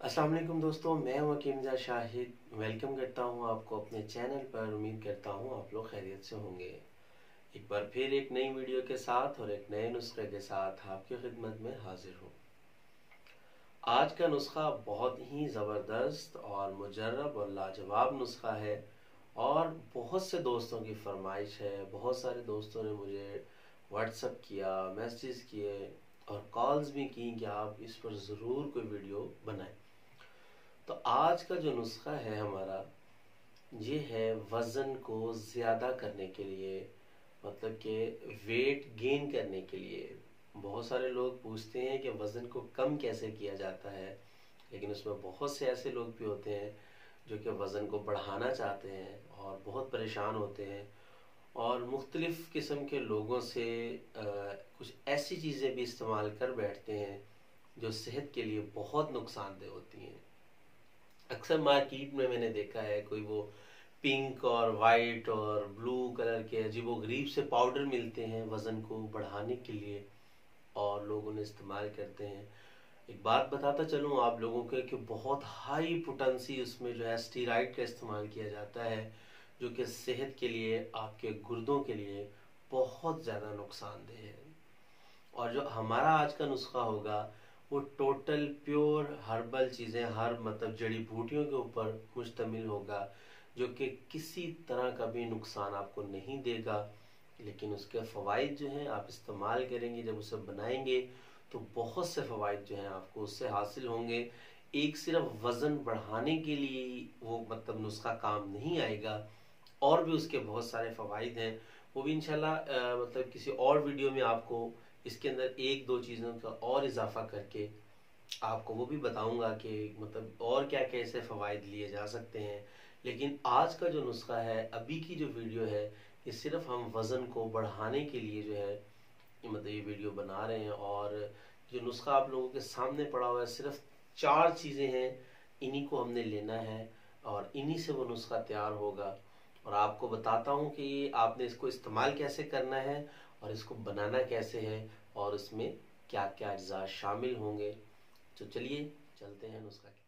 अस्सलाम वालेकुम दोस्तों, मैं हूं हकीम शाहिद। वेलकम करता हूं आपको अपने चैनल पर। उम्मीद करता हूं आप लोग खैरियत से होंगे। एक बार फिर एक नई वीडियो के साथ और एक नए नुस्खे के साथ आपकी खिदमत में हाजिर हूं। आज का नुस्खा बहुत ही ज़बरदस्त और मुजर्रब और लाजवाब नुस्खा है और बहुत से दोस्तों की फरमाइश है। बहुत सारे दोस्तों ने मुझे व्हाट्सअप किया, मैसेज किए और कॉल्स भी की कि आप इस पर ज़रूर कोई वीडियो बनाएं। तो आज का जो नुस्खा है हमारा, ये है वज़न को ज़्यादा करने के लिए, मतलब कि वेट गेन करने के लिए। बहुत सारे लोग पूछते हैं कि वज़न को कम कैसे किया जाता है, लेकिन उसमें बहुत से ऐसे लोग भी होते हैं जो कि वज़न को बढ़ाना चाहते हैं और बहुत परेशान होते हैं और मुख्तलिफ़ किस्म के लोगों से कुछ ऐसी चीज़ें भी इस्तेमाल कर बैठते हैं जो सेहत के लिए बहुत नुकसानदेह होती हैं। अक्सर मार्केट में मैंने देखा है कोई वो पिंक और वाइट और ब्लू कलर के अजीबोगरीब से पाउडर मिलते हैं वज़न को बढ़ाने के लिए और लोग उन्हें इस्तेमाल करते हैं। एक बात बताता चलूँ आप लोगों को कि बहुत हाई पोटेंसी उसमें जो है स्टीरॉइड का इस्तेमाल किया जाता है, जो कि सेहत के लिए, आपके गुर्दों के लिए बहुत ज़्यादा नुकसानदेह है। और जो हमारा आज का नुस्खा होगा वो टोटल प्योर हर्बल चीज़ें, हर मतलब जड़ी बूटियों के ऊपर मुश्तमिल होगा, जो कि किसी तरह का भी नुकसान आपको नहीं देगा। लेकिन उसके फ़वाइद जो हैं, आप इस्तेमाल करेंगे, जब उसे बनाएंगे तो बहुत से फ़वाइद जो हैं आपको उससे हासिल होंगे। एक सिर्फ वज़न बढ़ाने के लिए वो मतलब नुस्खा काम नहीं आएगा, और भी उसके बहुत सारे फ़वाइद हैं। वो भी इंशाल्लाह मतलब किसी और वीडियो में आपको इसके अंदर एक दो चीज़ों का और इजाफा करके आपको वो भी बताऊंगा कि मतलब और क्या क्या ऐसे फ़वाइद लिए जा सकते हैं। लेकिन आज का जो नुस्खा है, अभी की जो वीडियो है, ये सिर्फ हम वज़न को बढ़ाने के लिए जो है मतलब ये वीडियो बना रहे हैं। और जो नुस्खा आप लोगों के सामने पड़ा हुआ है, सिर्फ 4 चीज़ें हैं, इन्हीं को हमने लेना है और इन्हीं से वो नुस्खा तैयार होगा। और आपको बताता हूँ कि आपने इसको इस्तेमाल कैसे करना है और इसको बनाना कैसे है और इसमें क्या क्या अज्जा शामिल होंगे। तो चलिए चलते हैं नुस्खा की।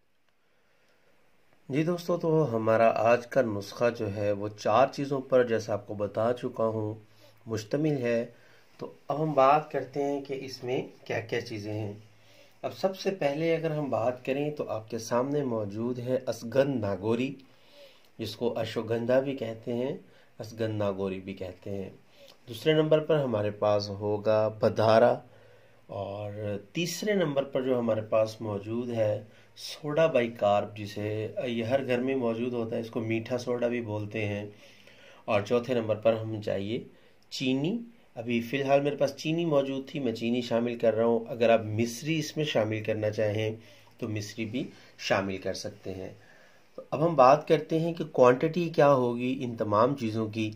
जी दोस्तों, तो हमारा आज का नुस्खा जो है वो 4 चीज़ों पर, जैसा आपको बता चुका हूँ, मुश्तमिल है। तो अब हम बात करते हैं कि इसमें क्या क्या चीज़ें हैं। अब सबसे पहले अगर हम बात करें तो आपके सामने मौजूद है असगंध नागौरी, जिसको अश्वगंधा भी कहते हैं, असगंध नागौरी भी कहते हैं। दूसरे नंबर पर हमारे पास होगा बधारा, और तीसरे नंबर पर जो हमारे पास मौजूद है सोडा बाइकार्ब, जिसे ये हर घर में मौजूद होता है, इसको मीठा सोडा भी बोलते हैं। और चौथे नंबर पर हम चाहिए चीनी। अभी फ़िलहाल मेरे पास चीनी मौजूद थी, मैं चीनी शामिल कर रहा हूँ। अगर आप मिश्री इसमें शामिल करना चाहें तो मिश्री भी शामिल कर सकते हैं। तो अब हम बात करते हैं कि क्वांटिटी क्या होगी इन तमाम चीज़ों की।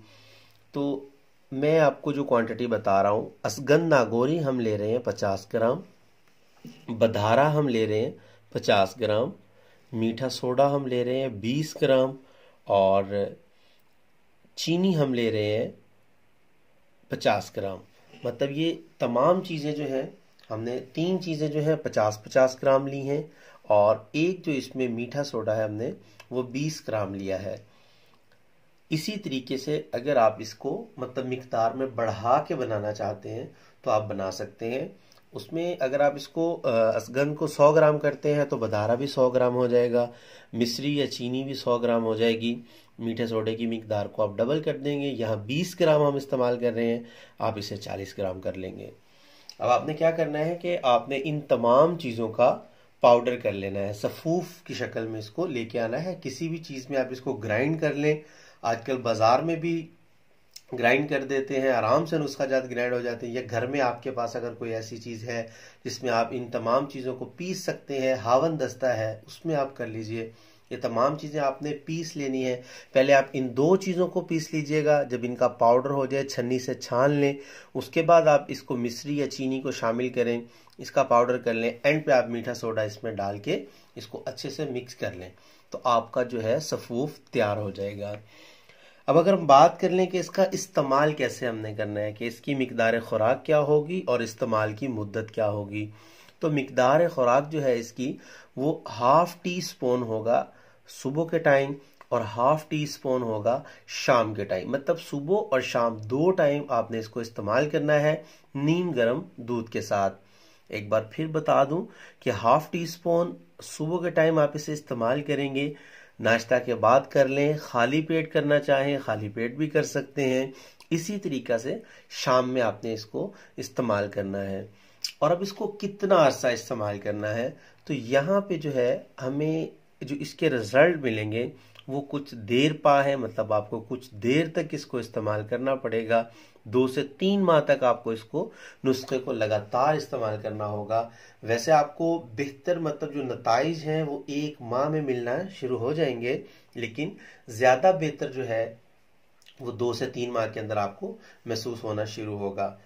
तो मैं आपको जो क्वांटिटी बता रहा हूँ, असगंध नागौरी हम ले रहे हैं 50 ग्राम, बधारा हम ले रहे हैं 50 ग्राम, मीठा सोडा हम ले रहे हैं 20 ग्राम, और चीनी हम ले रहे हैं 50 ग्राम। मतलब ये तमाम चीज़ें जो हैं, हमने 3 चीज़ें जो हैं 50-50 ग्राम ली हैं, और एक जो इसमें मीठा सोडा है हमने वो 20 ग्राम लिया है। इसी तरीके से अगर आप इसको मतलब मिकदार में बढ़ा के बनाना चाहते हैं तो आप बना सकते हैं। उसमें अगर आप इसको असगंध को 100 ग्राम करते हैं तो बधारा भी 100 ग्राम हो जाएगा, मिश्री या चीनी भी 100 ग्राम हो जाएगी। मीठे सोडे की मिकदार को आप डबल कर देंगे, यहाँ 20 ग्राम हम इस्तेमाल कर रहे हैं, आप इसे 40 ग्राम कर लेंगे। अब आपने क्या करना है कि आपने इन तमाम चीज़ों का पाउडर कर लेना है, सफ़ूफ की शक्ल में इसको लेके आना है। किसी भी चीज़ में आप इसको ग्राइंड कर लें, आजकल बाज़ार में भी ग्राइंड कर देते हैं, आराम से नुस्खा जात ग्राइंड हो जाते हैं। या घर में आपके पास अगर कोई ऐसी चीज़ है जिसमें आप इन तमाम चीज़ों को पीस सकते हैं, हावन दस्ता है, उसमें आप कर लीजिए। ये तमाम चीज़ें आपने पीस लेनी है। पहले आप इन 2 चीज़ों को पीस लीजिएगा, जब इनका पाउडर हो जाए छन्नी से छान लें। उसके बाद आप इसको मिश्री या चीनी को शामिल करें, इसका पाउडर कर लें। एंड पे आप मीठा सोडा इसमें डाल के इसको अच्छे से मिक्स कर लें, तो आपका जो है सफ़ूफ तैयार हो जाएगा। अब अगर हम बात कर लें कि इसका इस्तेमाल कैसे हमने करना है, कि इसकी मिकदार खुराक क्या होगी और इस्तेमाल की मुद्दत क्या होगी, तो मिकदार खुराक जो है इसकी वो 1/2 टीस्पून होगा सुबह के टाइम और 1/2 टीस्पून होगा शाम के टाइम। मतलब सुबह और शाम 2 टाइम आपने इसको इस्तेमाल करना है नीम गर्म दूध के साथ। एक बार फिर बता दूं कि 1/2 टीस्पून सुबह के टाइम आप इसे इस्तेमाल करेंगे, नाश्ता के बाद कर लें, खाली पेट करना चाहें खाली पेट भी कर सकते हैं। इसी तरीका से शाम में आपने इसको इस्तेमाल करना है। और अब इसको कितना अरसा इस्तेमाल करना है, तो यहाँ पे जो है हमें जो इसके रिजल्ट मिलेंगे वो कुछ देर पा है। मतलब आपको कुछ देर तक इसको इस्तेमाल करना पड़ेगा, 2 से 3 माह तक आपको इसको नुस्खे को लगातार इस्तेमाल करना होगा। वैसे आपको बेहतर मतलब जो नताइज हैं वो 1 माह में मिलना शुरू हो जाएंगे, लेकिन ज्यादा बेहतर जो है वो 2 से 3 माह के अंदर आपको महसूस होना शुरू होगा।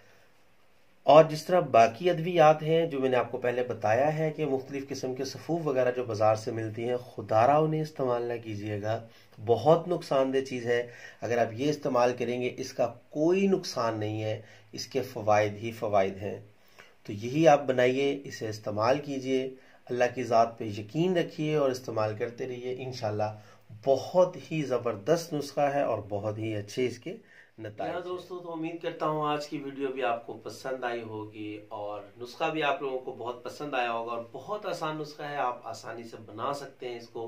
और जिस तरह बाकी अद्वियात हैं जो मैंने आपको पहले बताया है कि मुख्तलिफ किस्म के सफ़ूफ वगैरह जो बाजार से मिलती हैं, खुदारा उन्हें इस्तेमाल ना कीजिएगा, बहुत नुकसानदेह चीज़ है। अगर आप ये इस्तेमाल करेंगे इसका कोई नुकसान नहीं है, इसके फ़वाइद ही फ़वाइद हैं। तो यही आप बनाइए, इसे इस्तेमाल कीजिए, अल्लाह की ज़ात पे यकीन रखिए और इस्तेमाल करते रहिए। इंशाल्लाह बहुत ही ज़बरदस्त नुस्खा है और बहुत ही अच्छे इसके नतीजे। दोस्तों, तो उम्मीद करता हूँ आज की वीडियो भी आपको पसंद आई होगी और नुस्खा भी आप लोगों को बहुत पसंद आया होगा। और बहुत आसान नुस्खा है, आप आसानी से बना सकते हैं इसको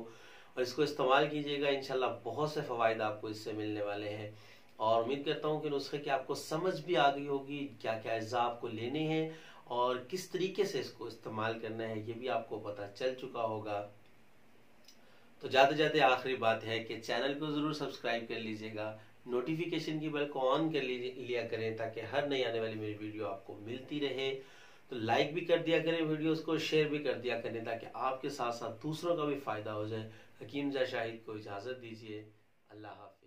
और इसको इस्तेमाल कीजिएगा। इंशाल्लाह बहुत से फ़वाइद आपको इससे मिलने वाले हैं। और उम्मीद करता हूँ कि नुस्खे की आपको समझ भी आ गई होगी, क्या क्या अज्जा आपको लेने हैं और किस तरीके से इसको इस्तेमाल करना है ये भी आपको पता चल चुका होगा। तो जाते जाते आखिरी बात है कि चैनल को ज़रूर सब्सक्राइब कर लीजिएगा, नोटिफिकेशन की बेल को ऑन कर लिया करें ताकि हर नई आने वाली मेरी वीडियो आपको मिलती रहे। तो लाइक भी कर दिया करें वीडियोस को, शेयर भी कर दिया करें ताकि आपके साथ साथ दूसरों का भी फ़ायदा हो जाए। हकीम जा शाहिद को इजाज़त दीजिए। अल्लाह हाफ़िज़।